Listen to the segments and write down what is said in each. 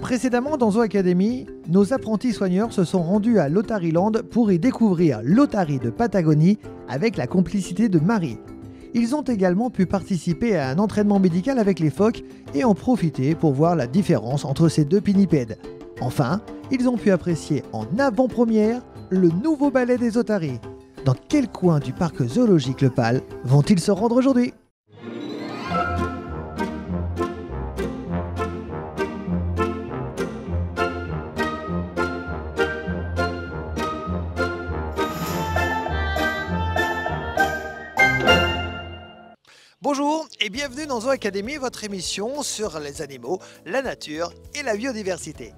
Précédemment dans Zoo Academy, nos apprentis soigneurs se sont rendus à l'Otariland pour y découvrir l'Otari de Patagonie avec la complicité de Marie. Ils ont également pu participer à un entraînement médical avec les phoques et en profiter pour voir la différence entre ces deux pinnipèdes. Enfin, ils ont pu apprécier en avant-première le nouveau ballet des otaries. Dans quel coin du parc zoologique Le Pal vont-ils se rendre aujourd'hui ? Bonjour et bienvenue dans Zoo Academy, votre émission sur les animaux, la nature et la biodiversité.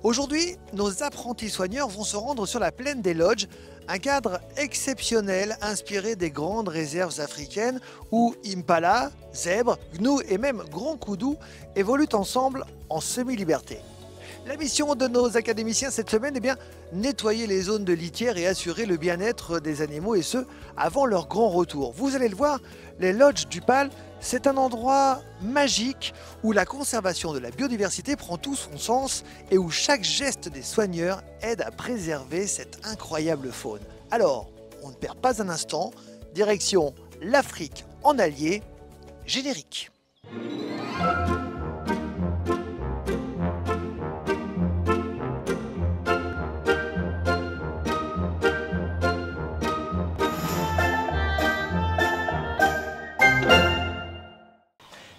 Aujourd'hui, nos apprentis soigneurs vont se rendre sur la plaine des Lodges, un cadre exceptionnel inspiré des grandes réserves africaines où impala, zèbres, gnous et même grands koudous évoluent ensemble en semi-liberté. La mission de nos académiciens cette semaine est bien nettoyer les zones de litière et assurer le bien-être des animaux et ce, avant leur grand retour. Vous allez le voir, les Lodges du Pal, c'est un endroit magique où la conservation de la biodiversité prend tout son sens et où chaque geste des soigneurs aide à préserver cette incroyable faune. Alors, on ne perd pas un instant, direction l'Afrique en allié, générique.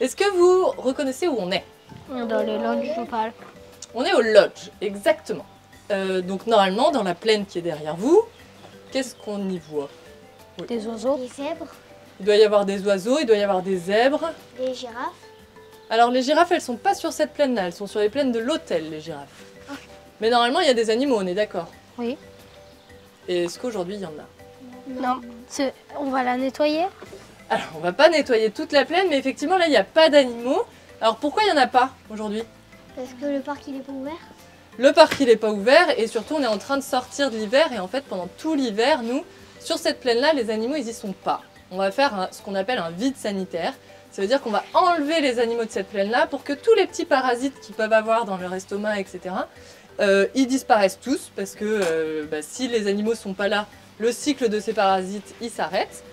Est-ce que vous reconnaissez où on est? Dans les Lodges du Pal. On est au lodge, exactement. Donc normalement, dans la plaine qui est derrière vous, qu'est-ce qu'on y voit? Des oiseaux. Des zèbres, Il doit y avoir des oiseaux, il doit y avoir des zèbres. des girafes. Alors les girafes, elles sont pas sur cette plaine-là, elles sont sur les plaines de l'hôtel, les girafes. Mais normalement, il y a des animaux, on est d'accord? Oui. Et est-ce qu'aujourd'hui, il y en a? Non, on va la nettoyer. Alors, on va pas nettoyer toute la plaine, mais effectivement, là, il n'y a pas d'animaux. Alors pourquoi il n'y en a pas aujourd'hui? Parce que le parc il est pas ouvert. Le parc il n'est pas ouvert et surtout on est en train de sortir de l'hiver et en fait pendant tout l'hiver nous sur cette plaine là les animaux ils y sont pas. On va faire ce qu'on appelle un vide sanitaire. Ça veut dire qu'on va enlever les animaux de cette plaine là pour que tous les petits parasites qu'ils peuvent avoir dans leur estomac etc. Ils disparaissent tous parce que si les animaux sont pas là le cycle de ces parasites il s'arrête.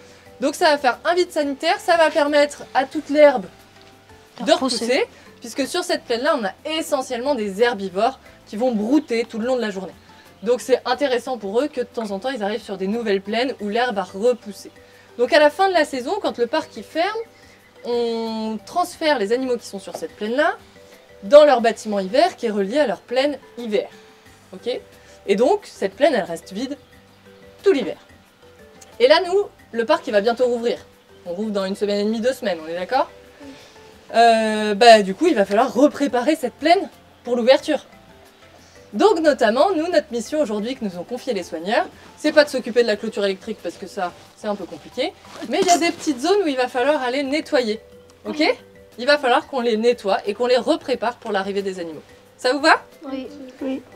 Donc ça va faire un vide sanitaire, ça va permettre à toute l'herbe de repousser. Puisque sur cette plaine-là, on a essentiellement des herbivores qui vont brouter tout le long de la journée. Donc c'est intéressant pour eux que de temps en temps, ils arrivent sur des nouvelles plaines où l'herbe va repousser. Donc à la fin de la saison, quand le parc il ferme, on transfère les animaux qui sont sur cette plaine-là dans leur bâtiment hiver qui est relié à leur plaine hiver. Ok ? Et donc, cette plaine, elle reste vide tout l'hiver. Et là, nous, le parc il va bientôt rouvrir. On rouvre dans 1 semaine et demie, 2 semaines, on est d'accord ? Du coup, il va falloir repréparer cette plaine pour l'ouverture. Donc, notamment, nous, notre mission aujourd'hui que nous ont confié les soigneurs, c'est pas de s'occuper de la clôture électrique parce que ça, c'est un peu compliqué, mais il y a des petites zones où il va falloir aller nettoyer. Ok ? Il va falloir qu'on les nettoie et qu'on les reprépare pour l'arrivée des animaux. Ça vous va ? Oui.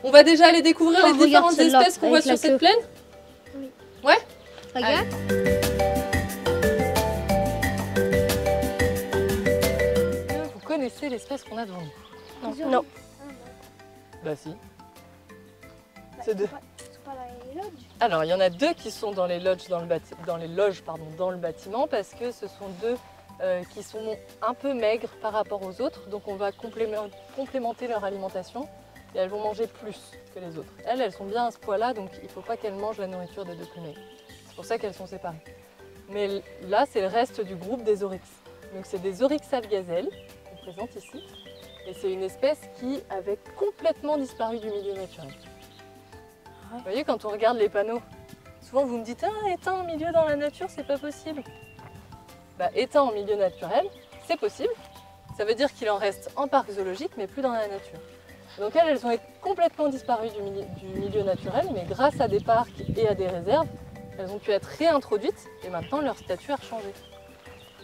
On va déjà aller découvrir les regarde différentes celle-là, espèces qu'on voit avec la sur cette queue. plaine ? Oui. Ouais ? Regarde. Vous connaissez l'espèce qu'on a devant nous ? Non. Bah si. Bah, C'est deux. C'est pas dans les Lodges. Alors, il y en a 2 qui sont dans les loges dans le bâtiment parce que ce sont 2 qui sont un peu maigres par rapport aux autres. Donc, on va complémenter leur alimentation et elles vont manger plus que les autres. Elles sont bien à ce poids-là, donc il ne faut pas qu'elles mangent la nourriture des 2 plus maigres. C'est pour ça qu'elles sont séparées. Mais là, c'est le reste du groupe des oryx. Donc, c'est des oryx algazelles qu'on présente ici. Et c'est une espèce qui avait complètement disparu du milieu naturel. Vous voyez, quand on regarde les panneaux, souvent vous me dites « Ah, éteint en milieu dans la nature, c'est pas possible ». Bah, éteint en milieu naturel, c'est possible. Ça veut dire qu'il en reste en parc zoologique, mais plus dans la nature. Donc elles ont complètement disparu du milieu naturel, mais grâce à des parcs et à des réserves, elles ont pu être réintroduites et maintenant leur statut a changé.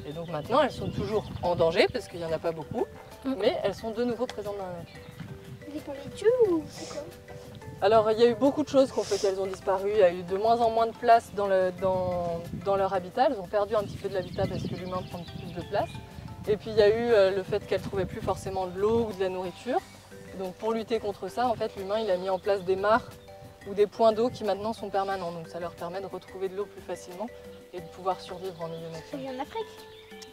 Et donc maintenant, elles sont toujours en danger, parce qu'il n'y en a pas beaucoup, mais elles sont de nouveau présentes dans la nature. Dès qu'on les tue ou c'est quoi? Alors, il y a eu beaucoup de choses qui ont fait qu'elles ont disparu. Il y a eu de moins en moins de place dans leur habitat. Elles ont perdu un petit peu de l'habitat parce que l'humain prend plus de place. Et puis, il y a eu le fait qu'elles ne trouvaient plus forcément de l'eau ou de la nourriture, Donc pour lutter contre ça, en fait, l'humain il a mis en place des mares ou des points d'eau qui maintenant sont permanents. Donc ça leur permet de retrouver de l'eau plus facilement et de pouvoir survivre en milieu Ça naturel. vient d'Afrique.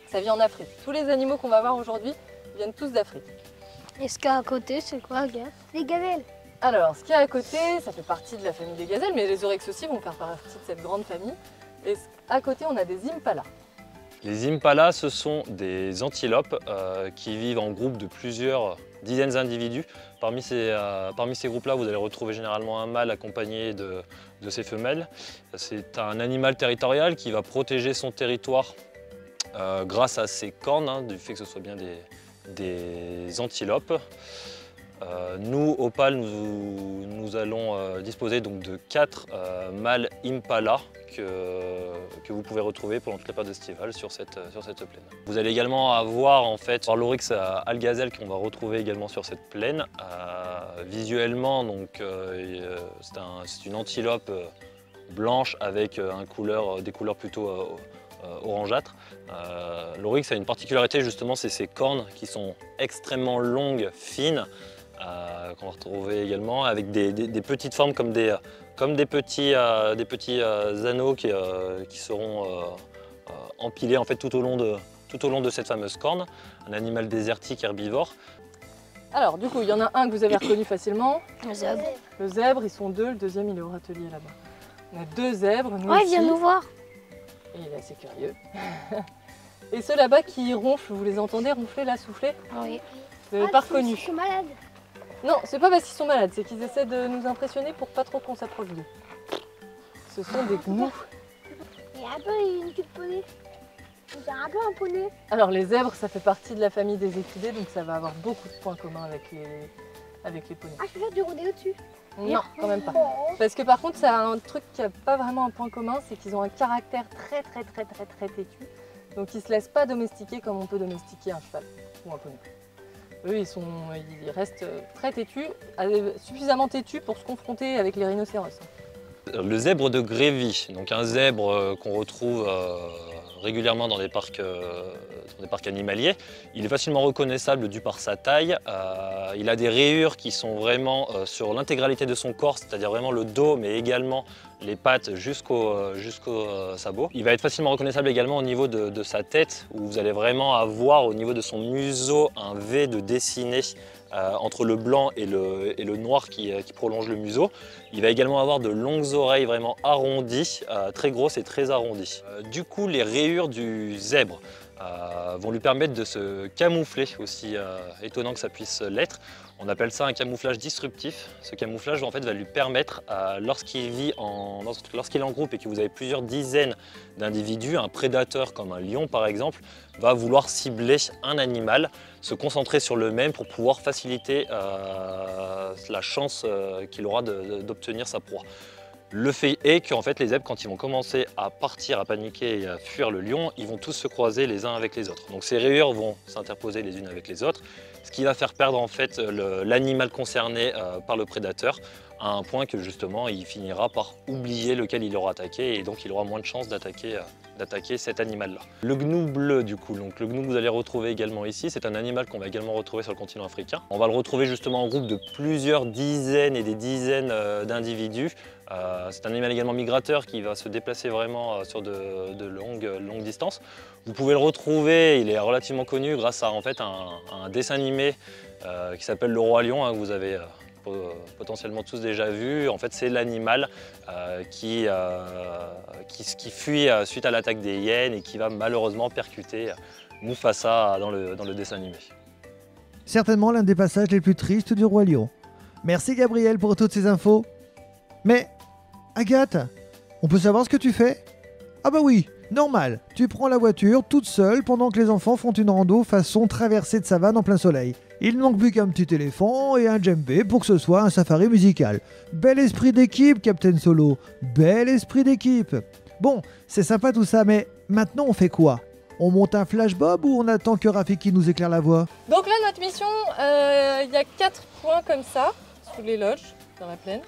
Ça vient en Afrique. Tous les animaux qu'on va voir aujourd'hui viennent tous d'Afrique. Et ce qu'il y a à côté, c'est quoi, Agathe? Les gazelles. Alors, ce qu'il y a à côté, ça fait partie de la famille des gazelles, mais les oryx aussi vont faire partie de cette grande famille. Et à côté, on a des impalas. Les impalas, ce sont des antilopes qui vivent en groupe de plusieurs dizaines d'individus. Parmi ces groupes-là, vous allez retrouver généralement un mâle accompagné de ses femelles. C'est un animal territorial qui va protéger son territoire grâce à ses cornes, du fait que ce soit bien des antilopes. Nous, au PAL, nous allons disposer donc de 4 mâles impala que vous pouvez retrouver pendant toute la période estivale sur cette plaine. Vous allez également avoir en fait l'oryx algazelle qu'on va retrouver également sur cette plaine. Visuellement, donc, c'est une antilope blanche avec des couleurs plutôt orangeâtres. L'oryx a une particularité justement, c'est ses cornes qui sont extrêmement longues, fines, qu'on va retrouver également avec des petites formes comme des petits anneaux qui seront empilés en fait tout au long de cette fameuse corne. Un animal désertique herbivore. Alors, du coup, il y en a un que vous avez reconnu facilement. Un zèbre. Le zèbre, ils sont 2, le deuxième il est au râtelier là-bas. On a 2 zèbres, nous Ouais, aussi. viens nous voir. Et il est assez curieux. Et ceux là-bas qui ronflent, vous les entendez ronfler là, souffler? Oui. Vous n'avez pas reconnu? Ils sont malades. Non, c'est pas parce qu'ils sont malades, c'est qu'ils essaient de nous impressionner pour pas trop qu'on s'approche d'eux. Ce sont des gnous. Il y a un peu une petite poney. C'est un peu un poney. Alors les zèbres, ça fait partie de la famille des équidés, donc ça va avoir beaucoup de points communs avec les poneys. Ah, je peux faire du rodéo dessus. Non, quand même pas. Oh. Parce que par contre, ça a un truc qui n'a pas vraiment un point commun, c'est qu'ils ont un caractère très têtu. Donc ils se laissent pas domestiquer comme on peut domestiquer un cheval ou un poney. Eux, ils restent très têtus, suffisamment têtus pour se confronter avec les rhinocéros. Le zèbre de Grévy, donc un zèbre qu'on retrouve régulièrement dans des parcs animaliers. Il est facilement reconnaissable dû par sa taille. Il a des rayures qui sont vraiment sur l'intégralité de son corps, c'est-à-dire vraiment le dos, mais également les pattes jusqu'au sabot. Il va être facilement reconnaissable également au niveau de sa tête, où vous allez vraiment avoir au niveau de son museau un V de dessiné entre le blanc et le noir qui prolonge le museau. Il va également avoir de longues oreilles vraiment arrondies, très grosses et très arrondies. Du coup, les rayures du zèbre vont lui permettre de se camoufler, aussi étonnant que ça puisse l'être. On appelle ça un camouflage disruptif. Ce camouflage en fait, va lui permettre, lorsqu'il est en groupe et que vous avez plusieurs dizaines d'individus, un prédateur comme un lion par exemple, va vouloir cibler un animal, se concentrer sur le même pour pouvoir faciliter la chance qu'il aura d'obtenir sa proie. Le fait est qu'en fait, les zèbres, quand ils vont commencer à partir, à paniquer et à fuir le lion, ils vont tous se croiser les uns avec les autres. Donc ces rayures vont s'interposer les unes avec les autres, ce qui va faire perdre en fait l'animal concerné par le prédateur à un point que justement il finira par oublier lequel il aura attaqué et donc il aura moins de chances d'attaquer cet animal-là. Le gnou bleu du coup, donc le gnou que vous allez retrouver également ici, c'est un animal qu'on va également retrouver sur le continent africain. On va le retrouver justement en groupe de plusieurs dizaines et des dizaines d'individus. C'est un animal également migrateur qui va se déplacer vraiment sur de longues distances. Vous pouvez le retrouver, il est relativement connu grâce à en fait, un dessin animé qui s'appelle Le Roi Lion, que vous avez potentiellement tous déjà vu. En fait, c'est l'animal qui fuit suite à l'attaque des hyènes et qui va malheureusement percuter Mufasa dans le dessin animé. Certainement l'un des passages les plus tristes du Roi Lion. Merci Gabriel pour toutes ces infos. Mais, Agathe, on peut savoir ce que tu fais? Ah bah oui, normal, tu prends la voiture toute seule pendant que les enfants font une rando façon traversée de savane en plein soleil. Il ne manque plus qu'un petit éléphant et un djembé pour que ce soit un safari musical. Bel esprit d'équipe, Captain Solo, bel esprit d'équipe. Bon, c'est sympa tout ça, mais maintenant on fait quoi? On monte un flashbob ou on attend que Rafiki nous éclaire la voie? Donc là, notre mission, il y a 4 points comme ça, sous les lodges, dans la plaine.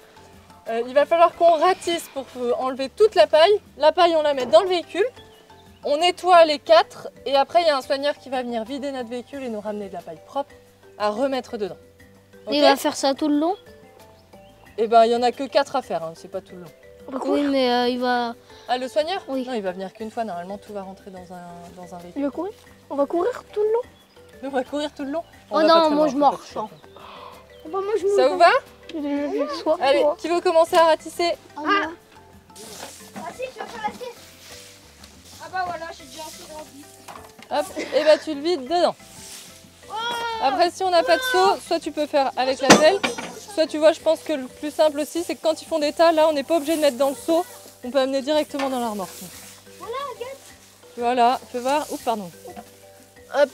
Il va falloir qu'on ratisse pour enlever toute la paille. La paille, on la met dans le véhicule. On nettoie les 4 et après, il y a un soigneur qui va venir vider notre véhicule et nous ramener de la paille propre à remettre dedans. Ok. Il va faire ça tout le long? Et ben il y en a que 4 à faire, hein, c'est pas tout le long. Oui, mais il va... Ah, le soigneur? Oui. Non, il va venir qu'une fois, normalement tout va rentrer dans un rythme. Il va courir? On va courir tout le long? On va courir tout le long? Oh On va non, pas très moi, loin, je on va pas marche, très loin. Oh, bah, moi, je me Ça vous va? J'ai déjà soif. Allez, moi. qui veut commencer à ratisser? Ah, si, tu vas faire la sieste. Ah bah voilà, j'ai déjà un peu rempli. Hop, et bah tu le vides dedans. Après, si on n'a pas de seau, soit tu peux faire avec la pelle, soit tu vois, je pense que le plus simple aussi, c'est que quand ils font des tas, là, on n'est pas obligé de mettre dans le seau, on peut amener directement dans la remorque. Voilà, fais voir. Oups, pardon. Hop,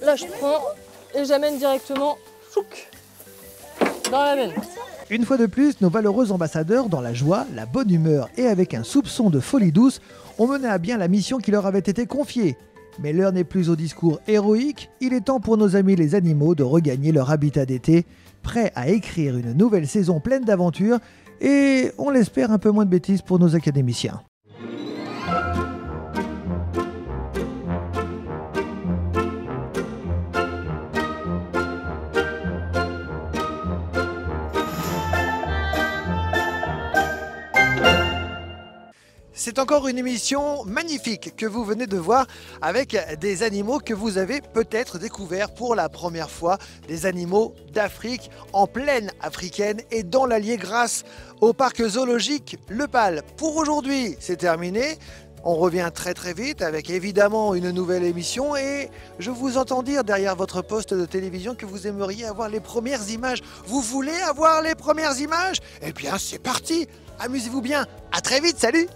là je prends et j'amène directement chouc, dans la benne. Une fois de plus, nos valeureux ambassadeurs, dans la joie, la bonne humeur et avec un soupçon de folie douce, ont mené à bien la mission qui leur avait été confiée. Mais l'heure n'est plus au discours héroïque, il est temps pour nos amis les animaux de regagner leur habitat d'été, prêts à écrire une nouvelle saison pleine d'aventures et, on l'espère, un peu moins de bêtises pour nos académiciens. C'est encore une émission magnifique que vous venez de voir avec des animaux que vous avez peut-être découverts pour la première fois, des animaux d'Afrique, en plaine africaine et dans l'Allier grâce au parc zoologique Le Pal. Pour aujourd'hui, c'est terminé. On revient très vite avec évidemment une nouvelle émission et je vous entends dire derrière votre poste de télévision que vous aimeriez avoir les premières images. Vous voulez avoir les premières images? Eh bien c'est parti, amusez-vous bien, à très vite, salut!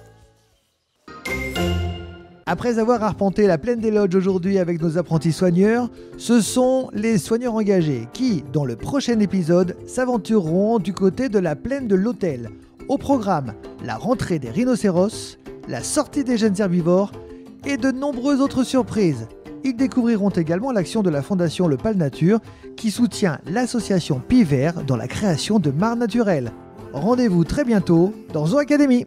Après avoir arpenté la plaine des Lodges aujourd'hui avec nos apprentis soigneurs, ce sont les soigneurs engagés qui, dans le prochain épisode, s'aventureront du côté de la plaine de l'Hôtel. Au programme, la rentrée des rhinocéros, la sortie des jeunes herbivores et de nombreuses autres surprises. Ils découvriront également l'action de la Fondation Le Pal Nature qui soutient l'association Pivert dans la création de mares naturelles. Rendez-vous très bientôt dans Zoo Academy.